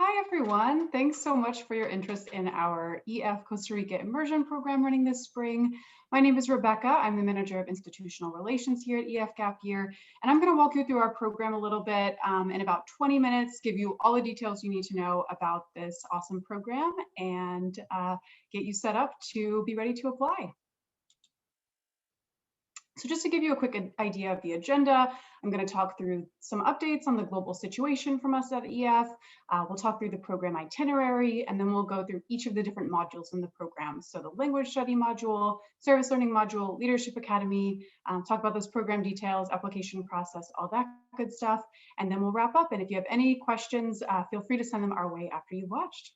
Hi, everyone. Thanks so much for your interest in our EF Costa Rica Immersion program running this spring. My name is Rebecca. I'm the Manager of Institutional Relations here at EF Gap Year, and I'm going to walk you through our program a little bit in about 20 minutes, give you all the details you need to know about this awesome program, and get you set up to be ready to apply. So just to give you a quick idea of the agenda, I'm going to talk through some updates on the global situation from us at EF. We'll talk through the program itinerary, and then we'll go through each of the different modules in the program. So the language study module, service learning module, leadership academy, talk about those program details, application process, all that good stuff. And then we'll wrap up. And if you have any questions, feel free to send them our way after you've watched.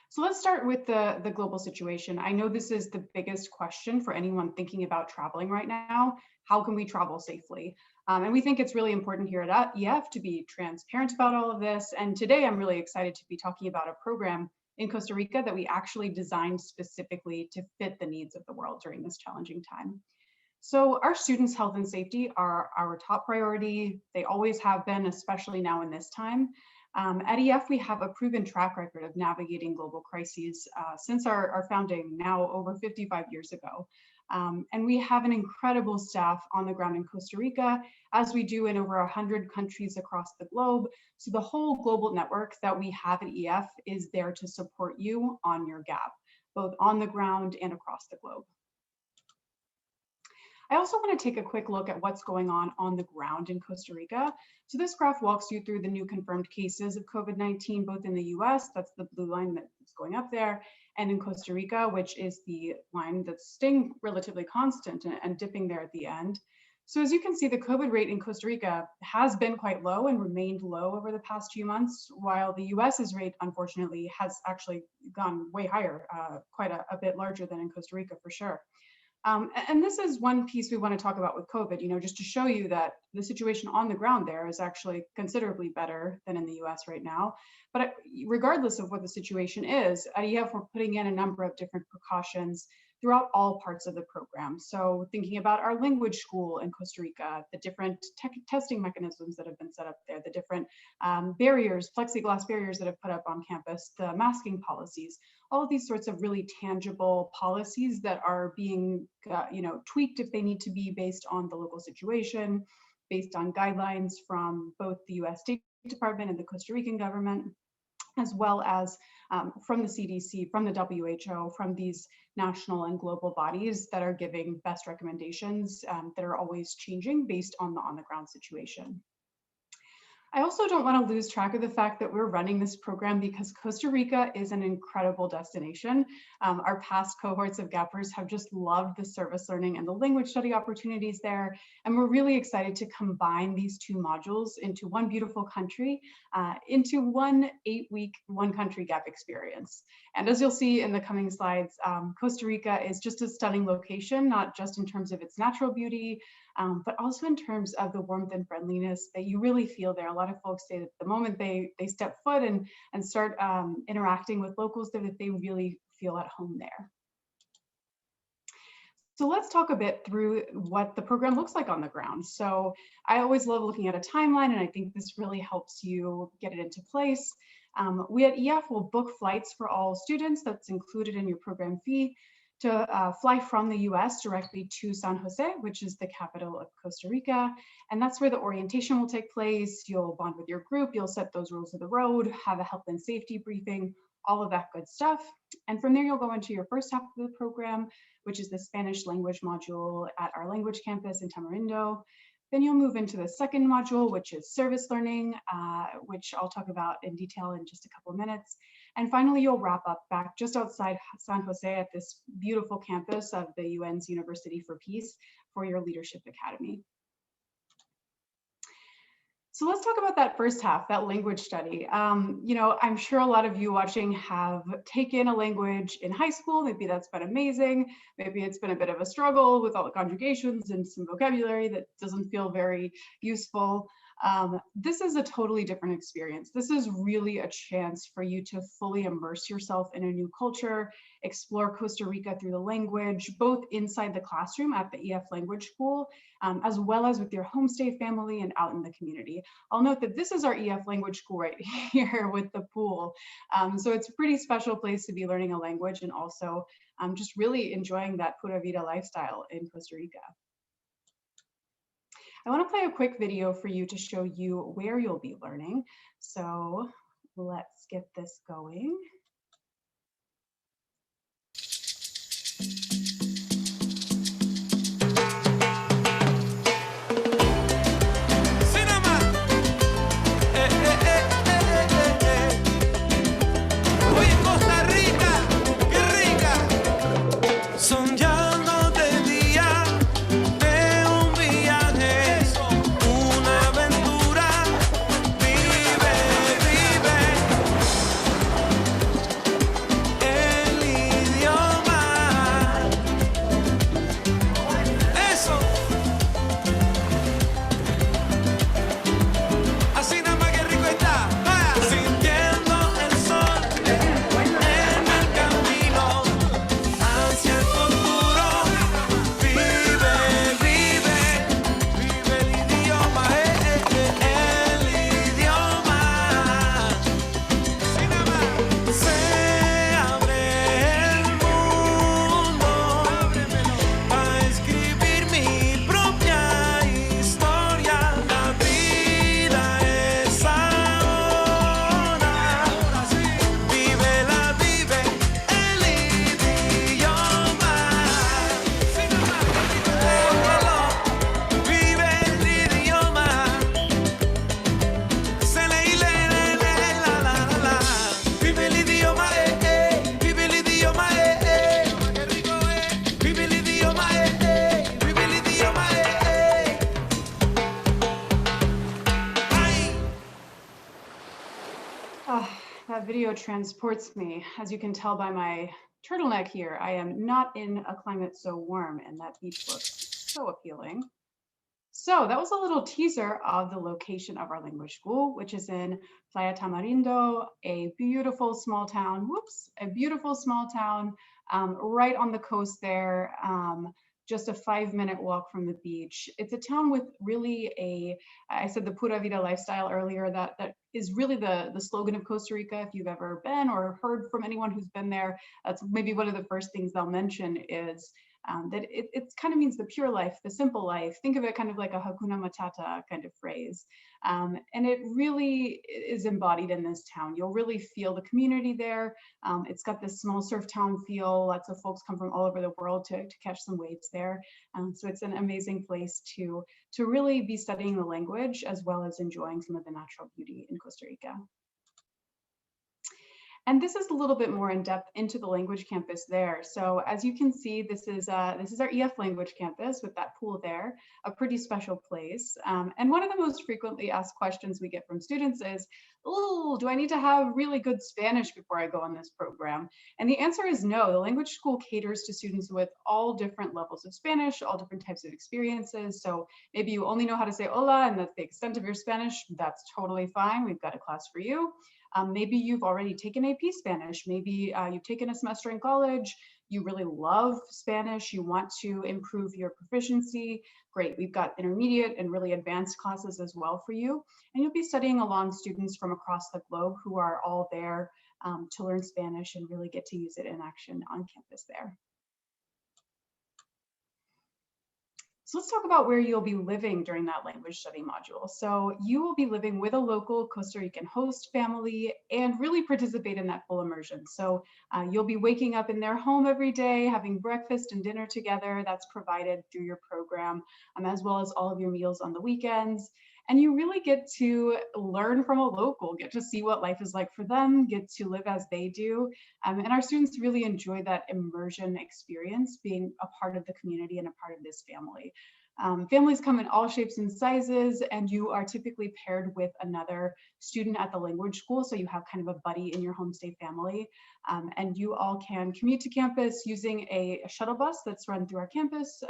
So let's start with the global situation. I know this is the biggest question for anyone thinking about traveling right now. How can we travel safely? And we think it's really important here at EF to be transparent about all of this. And today I'm really excited to be talking about a program in Costa Rica that we actually designed specifically to fit the needs of the world during this challenging time. So our students' health and safety are our top priority. They always have been, especially now in this time. At EF, we have a proven track record of navigating global crises since our founding now over 55 years ago. And we have an incredible staff on the ground in Costa Rica, as we do in over 100 countries across the globe. So the whole global network that we have at EF is there to support you on your gap, both on the ground and across the globe. I also want to take a quick look at what's going on the ground in Costa Rica. So this graph walks you through the new confirmed cases of COVID-19, both in the US, that's the blue line that's going up there, and in Costa Rica, which is the line that's staying relatively constant and dipping there at the end. So as you can see, the COVID rate in Costa Rica has been quite low and remained low over the past few months, while the US's rate, unfortunately, has actually gone way higher, quite a bit larger than in Costa Rica for sure. And this is one piece we want to talk about with COVID, just to show you that the situation on the ground there is actually considerably better than in the US right now. But regardless of what the situation is, at EF, we're putting in a number of different precautions throughout all parts of the program. So thinking about our language school in Costa Rica, the different testing mechanisms that have been set up there, the different barriers, plexiglass barriers that have put up on campus, the masking policies, all of these sorts of really tangible policies that are being tweaked if they need to be based on the local situation, based on guidelines from both the US State Department and the Costa Rican government, as well as from the CDC, from the WHO, from these national and global bodies that are giving best recommendations that are always changing based on the on-the-ground situation. I also don't want to lose track of the fact that we're running this program because Costa Rica is an incredible destination. Our past cohorts of gappers have just loved the service learning and the language study opportunities there. And we're really excited to combine these two modules into one beautiful country, into one 8-week, one country gap experience. And as you'll see in the coming slides, Costa Rica is just a stunning location, not just in terms of its natural beauty, but also in terms of the warmth and friendliness that you really feel there. A lot of folks say that the moment they step foot and start interacting with locals there, that they really feel at home there. So let's talk a bit through what the program looks like on the ground. So I always love looking at a timeline, and I think this really helps you get it into place. We at EF will book flights for all students. That's included in your program fee, to fly from the US directly to San Jose, which is the capital of Costa Rica. And that's where the orientation will take place. You'll bond with your group, you'll set those rules of the road, have a health and safety briefing, all of that good stuff. And from there, you'll go into your first half of the program, which is the Spanish language module at our language campus in Tamarindo. Then you'll move into the second module, which is service learning, which I'll talk about in detail in just a couple of minutes. And finally, you'll wrap up back just outside San Jose at this beautiful campus of the UN's University for Peace for your leadership academy. So let's talk about that first half, that language study. I'm sure a lot of you watching have taken a language in high school. Maybe that's been amazing. Maybe it's been a bit of a struggle with all the conjugations and some vocabulary that doesn't feel very useful. This is a totally different experience. This is really a chance for you to fully immerse yourself in a new culture, explore Costa Rica through the language, both inside the classroom at the EF Language School, as well as with your homestay family and out in the community. I'll note that this is our EF Language School right here with the pool. So it's a pretty special place to be learning a language and also just really enjoying that pura vida lifestyle in Costa Rica. I want to play a quick video for you to show you where you'll be learning. So let's get this going. Oye, Costa Rica, qué rica. Soñando de día de un viaje, una aventura. Vive, vive el idioma. Eso. Así nada más que rico está. Vaya. Sintiendo el sol en el camino hacia el futuro. Vive, vive, vive el idioma, el idioma. Así nada más. Se abre el mundo a escribir mi propia historia. La vida es ahora. Vive el idioma. Vive el idioma. Se le la la la. Vive el idioma, vive el idioma, qué rico es. Vive el idioma, vive el idioma, Ay. That video transports me. As you can tell by my turtleneck here, I am not in a climate so warm, and that beach looks so appealing. So that was a little teaser of the location of our language school, which is in Playa Tamarindo, a beautiful small town, a beautiful small town right on the coast there, just a 5-minute walk from the beach. It's a town with really I said the pura vida lifestyle earlier, that is really the slogan of Costa Rica. If you've ever been or heard from anyone who's been there, that's maybe one of the first things they'll mention is that it kind of means the pure life, the simple life. Think of it kind of like a Hakuna Matata kind of phrase. And it really is embodied in this town. You'll really feel the community there. It's got this small surf town feel. Lots of folks come from all over the world to catch some waves there. So it's an amazing place to really be studying the language as well as enjoying some of the natural beauty in Costa Rica. And this is a little bit more in depth into the language campus there. So as you can see, this is our EF language campus with that pool there, a pretty special place. And one of the most frequently asked questions we get from students is, oh, do I need to have really good Spanish before I go on this program? And the answer is no. The language school caters to students with all different levels of Spanish, all different types of experiences. So maybe you only know how to say hola and that's the extent of your Spanish. That's totally fine. We've got a class for you. Maybe you've already taken AP Spanish. Maybe you've taken a semester in college. You really love Spanish. You want to improve your proficiency. Great. We've got intermediate and really advanced classes as well for you. And you'll be studying along students from across the globe who are all there to learn Spanish and really get to use it in action on campus there. So let's talk about where you'll be living during that language study module. So you will be living with a local Costa Rican host family and really participate in that full immersion. So you'll be waking up in their home every day, having breakfast and dinner together. That's provided through your program, as well as all of your meals on the weekends. And you really get to learn from a local, get to see what life is like for them, get to live as they do. And our students really enjoy that immersion experience, being a part of the community and a part of this family. Families come in all shapes and sizes, and you are typically paired with another student at the language school, so you have kind of a buddy in your homestay family. And you all can commute to campus using a shuttle bus that's run through our campus.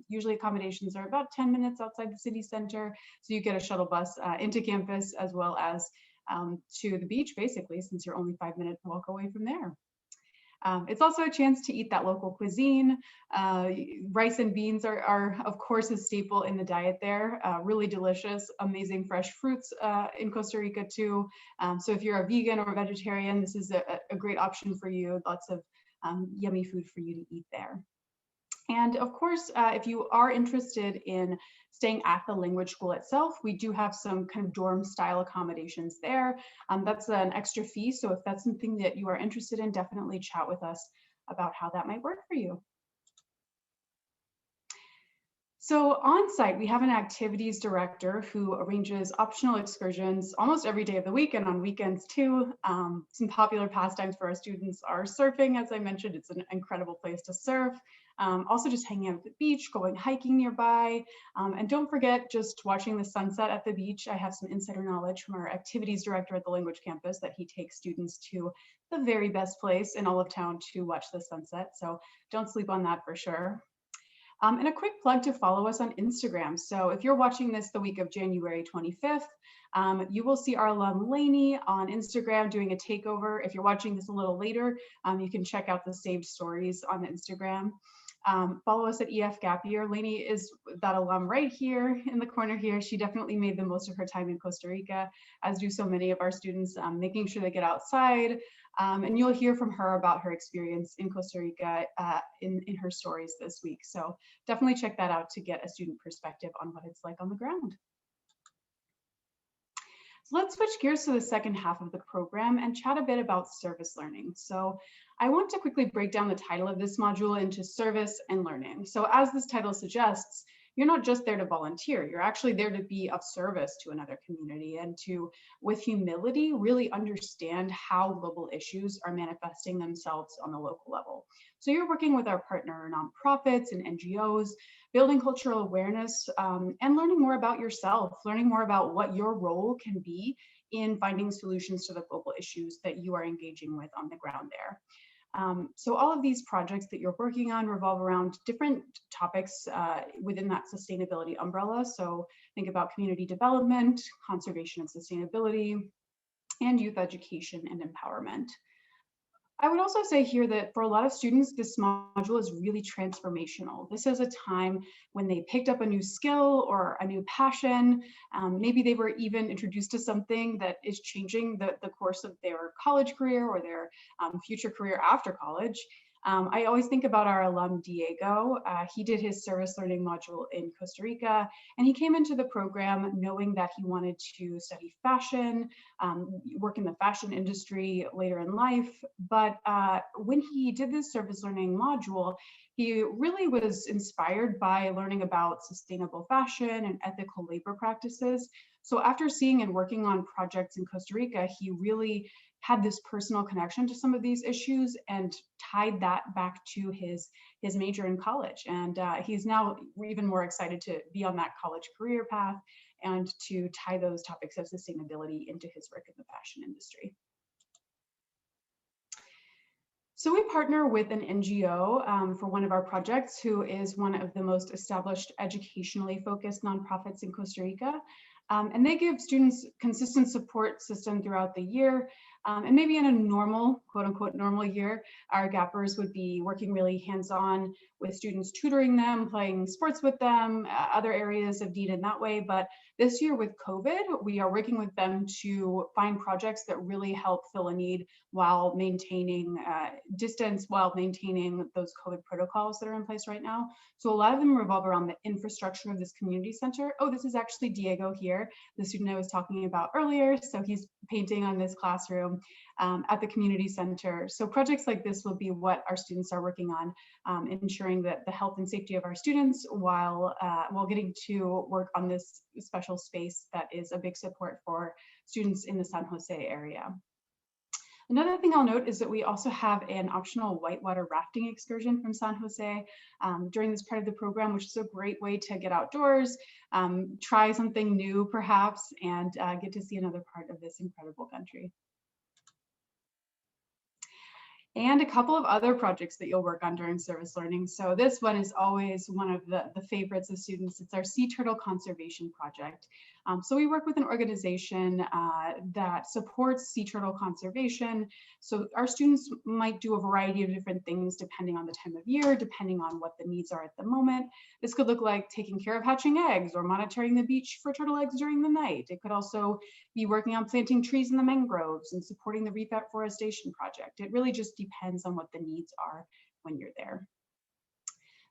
Usually accommodations are about 10 minutes outside the city center, so you get a shuttle bus into campus as well as to the beach, basically, since you're only 5-minute walk away from there. It's also a chance to eat that local cuisine. Rice and beans are of course, a staple in the diet there. Really delicious, amazing fresh fruits in Costa Rica too. So if you're a vegan or a vegetarian, this is a great option for you. Lots of yummy food for you to eat there. And of course, if you are interested in staying at the language school itself, we do have some kind of dorm style accommodations there. That's an extra fee. So if that's something that you are interested in, definitely chat with us about how that might work for you. So on site, we have an activities director who arranges optional excursions almost every day of the week and on weekends too. Some popular pastimes for our students are surfing. As I mentioned, it's an incredible place to surf. Also just hanging out at the beach, going hiking nearby. And don't forget just watching the sunset at the beach. I have some insider knowledge from our activities director at the language campus that he takes students to the very best place in all of town to watch the sunset. So don't sleep on that for sure. And a quick plug to follow us on Instagram. So if you're watching this the week of January 25th, you will see our alum Lainey on Instagram doing a takeover. If you're watching this a little later, you can check out the saved stories on Instagram. Follow us at EF Gap Year. Lainey is that alum right here in the corner here. She definitely made the most of her time in Costa Rica, as do so many of our students, making sure they get outside. And you'll hear from her about her experience in Costa Rica in her stories this week. So definitely check that out to get a student perspective on what it's like on the ground. So let's switch gears to the second half of the program and chat a bit about service learning. So I want to quickly break down the title of this module into service and learning. So as this title suggests, you're not just there to volunteer, you're actually there to be of service to another community and to, with humility, really understand how global issues are manifesting themselves on the local level. So you're working with our partner nonprofits and NGOs, building cultural awareness and learning more about yourself, learning more about what your role can be in finding solutions to the global issues that you are engaging with on the ground there. So all of these projects that you're working on revolve around different topics within that sustainability umbrella. So think about community development, conservation and sustainability, and youth education and empowerment. I would also say here that for a lot of students, this module is really transformational. This is a time when they picked up a new skill or a new passion. Maybe they were even introduced to something that is changing the course of their college career or their future career after college. I always think about our alum Diego. He did his service learning module in Costa Rica, and he came into the program knowing that he wanted to study fashion, work in the fashion industry later in life. But when he did this service learning module, he really was inspired by learning about sustainable fashion and ethical labor practices. So after seeing and working on projects in Costa Rica, he really had this personal connection to some of these issues and tied that back to his major in college. And he's now even more excited to be on that college career path and to tie those topics of sustainability into his work in the fashion industry. So we partner with an NGO for one of our projects, who is one of the most established educationally focused nonprofits in Costa Rica. And they give students consistent support system throughout the year. And maybe in a normal, quote unquote, normal year, our gappers would be working really hands-on with students, tutoring them, playing sports with them, other areas of need in that way. But this year with COVID, we are working with them to find projects that really help fill a need while maintaining distance, while maintaining those COVID protocols that are in place right now. So a lot of them revolve around the infrastructure of this community center. Oh, this is actually Diego here, the student I was talking about earlier. So he's painting on this classroom at the community center. So projects like this will be what our students are working on, ensuring that the health and safety of our students while getting to work on this special space that is a big support for students in the San Jose area. Another thing I'll note is that we also have an optional whitewater rafting excursion from San Jose during this part of the program, which is a great way to get outdoors, try something new perhaps, and get to see another part of this incredible country. And a couple of other projects that you'll work on during service learning. So this one is always one of the favorites of students. It's our sea turtle conservation project. So we work with an organization that supports sea turtle conservation. So our students might do a variety of different things depending on the time of year, depending on what the needs are at the moment. This could look like taking care of hatching eggs or monitoring the beach for turtle eggs during the night. It could also be working on planting trees in the mangroves and supporting the reef afforestation project. It really just depends on what the needs are when you're there.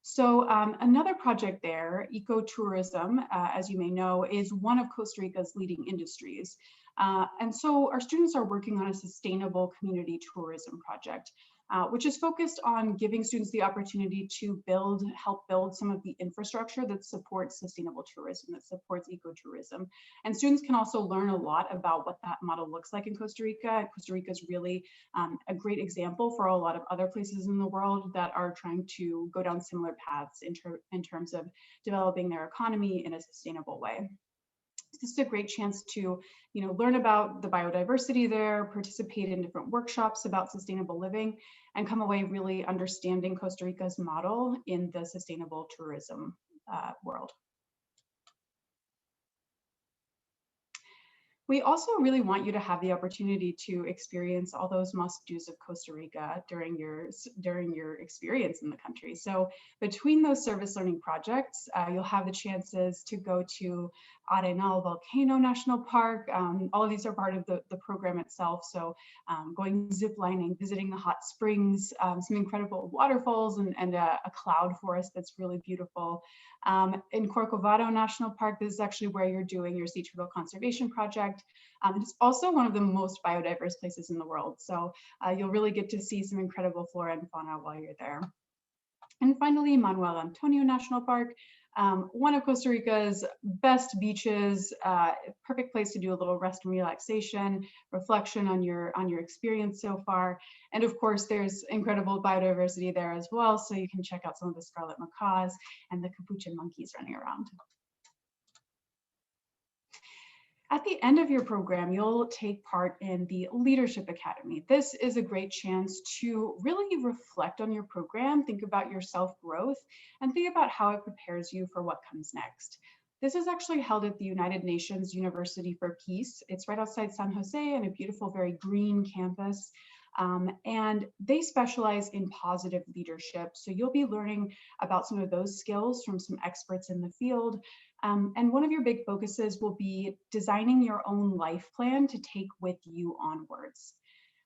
So another project there, ecotourism, as you may know, is one of Costa Rica's leading industries. And so our students are working on a sustainable community tourism project, which is focused on giving students the opportunity to help build some of the infrastructure that supports sustainable tourism, that supports ecotourism. And students can also learn a lot about what that model looks like in Costa Rica. Costa Rica is really a great example for a lot of other places in the world that are trying to go down similar paths in terms of developing their economy in a sustainable way. This is a great chance to, learn about the biodiversity there, participate in different workshops about sustainable living, and come away really understanding Costa Rica's model in the sustainable tourism world. We also really want you to have the opportunity to experience all those must-dos of Costa Rica during your experience in the country. So between those service learning projects, you'll have the chances to go to Arenal Volcano National Park. All of these are part of the program itself. So going ziplining, visiting the hot springs, some incredible waterfalls, and a cloud forest that's really beautiful. In Corcovado National Park, this is actually where you're doing your sea turtle conservation project. It's also one of the most biodiverse places in the world. So you'll really get to see some incredible flora and fauna while you're there. And finally, Manuel Antonio National Park, one of Costa Rica's best beaches, perfect place to do a little rest and relaxation, reflection on your experience so far. And of course, there's incredible biodiversity there as well. So you can check out some of the scarlet macaws and the capuchin monkeys running around. At the end of your program, you'll take part in the Leadership Academy. This is a great chance to really reflect on your program, think about your self-growth, and think about how it prepares you for what comes next. This is actually held at the United Nations University for Peace. It's right outside San Jose in a beautiful, very green campus. And they specialize in positive leadership. So you'll be learning about some of those skills from some experts in the field. And one of your big focuses will be designing your own life plan to take with you onwards.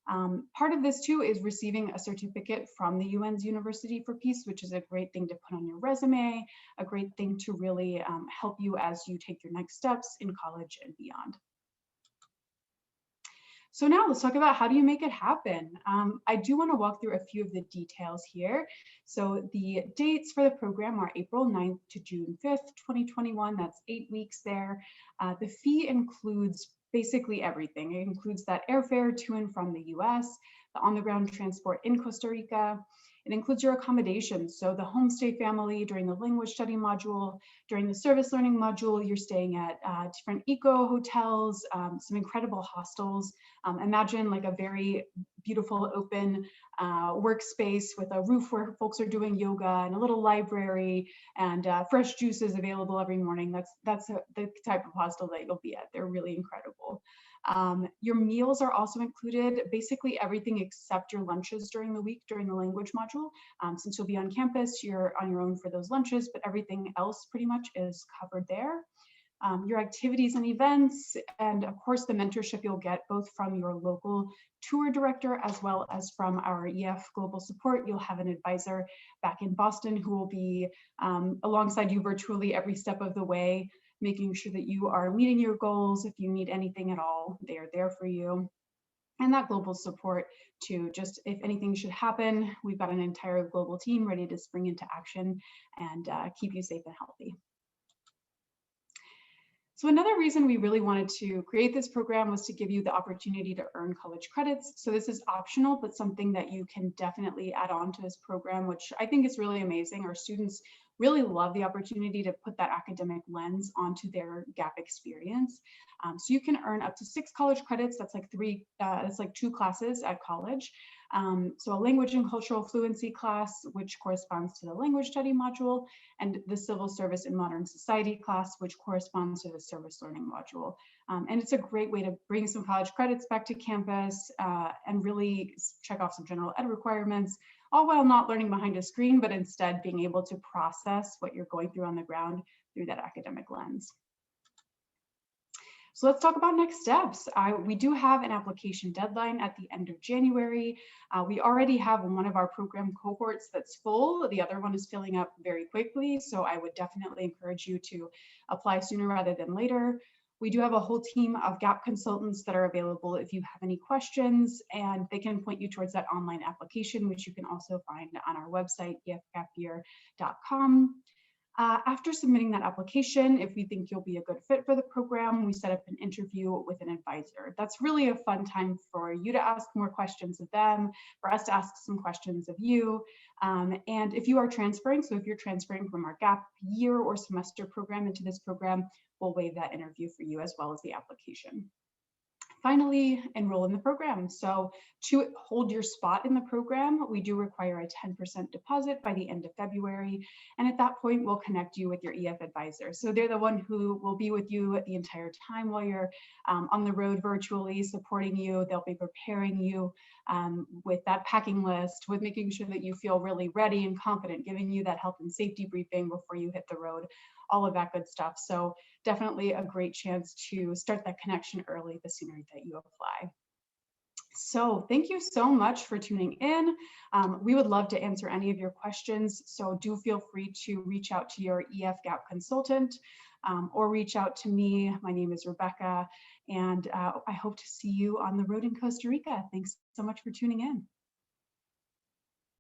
Part of this too is receiving a certificate from the UN's University for Peace, which is a great thing to put on your resume, a great thing to really help you as you take your next steps in college and beyond. So now let's talk about how do you make it happen. I do want to walk through a few of the details here. So the dates for the program are April 9th to June 5th, 2021. That's 8 weeks there. The fee includes basically everything. It includes that airfare to and from the US, the on-the-ground transport in Costa Rica. It includes your accommodations. So the homestay family during the language study module, during the service learning module, you're staying at different eco hotels, some incredible hostels. Imagine like a very beautiful open workspace with a roof where folks are doing yoga and a little library and fresh juices available every morning. That's the type of hostel that you'll be at. They're really incredible. Your meals are also included, basically everything except your lunches during the week during the language module. Since you'll be on campus, you're on your own for those lunches, but everything else pretty much is covered there. Your activities and events, and of course the mentorship you'll get both from your local tour director as well as from our EF Global Support. You'll have an advisor back in Boston who will be alongside you virtually every step of the way, making sure that you are meeting your goals. If you need anything at all, they are there for you. And that global support to just, if anything should happen, we've got an entire global team ready to spring into action and keep you safe and healthy. So another reason we really wanted to create this program was to give you the opportunity to earn college credits. So this is optional, but something that you can definitely add on to this program, which I think is really amazing. Our students really love the opportunity to put that academic lens onto their gap experience. So you can earn up to 6 college credits. That's like that's like 2 classes at college. So a language and cultural fluency class, which corresponds to the language study module, and the civil service and modern society class, which corresponds to the service learning module. And it's a great way to bring some college credits back to campus and really check off some general ed requirements, all while not learning behind a screen, but instead being able to process what you're going through on the ground through that academic lens. So let's talk about next steps. We do have an application deadline at the end of January. We already have one of our program cohorts that's full. The other one is filling up very quickly. So I would definitely encourage you to apply sooner rather than later. We do have a whole team of GAP consultants that are available if you have any questions, and they can point you towards that online application, which you can also find on our website, efgapyear.com. After submitting that application, if we think you'll be a good fit for the program, we set up an interview with an advisor. That's really a fun time for you to ask more questions of them, for us to ask some questions of you. And if you are transferring, so if you're transferring from our gap year or semester program into this program, we'll waive that interview for you as well as the application. Finally, enroll in the program. So to hold your spot in the program, we do require a 10% deposit by the end of February. And at that point, we'll connect you with your EF advisor. So they're the one who will be with you the entire time while you're on the road virtually, supporting you. They'll be preparing you with that packing list, with making sure that you feel really ready and confident, giving you that health and safety briefing before you hit the road, all of that good stuff. So definitely a great chance to start that connection early the sooner that you apply. So thank you so much for tuning in. We would love to answer any of your questions. So do feel free to reach out to your EF Gap consultant or reach out to me. My name is Rebecca, and I hope to see you on the road in Costa Rica. Thanks so much for tuning in.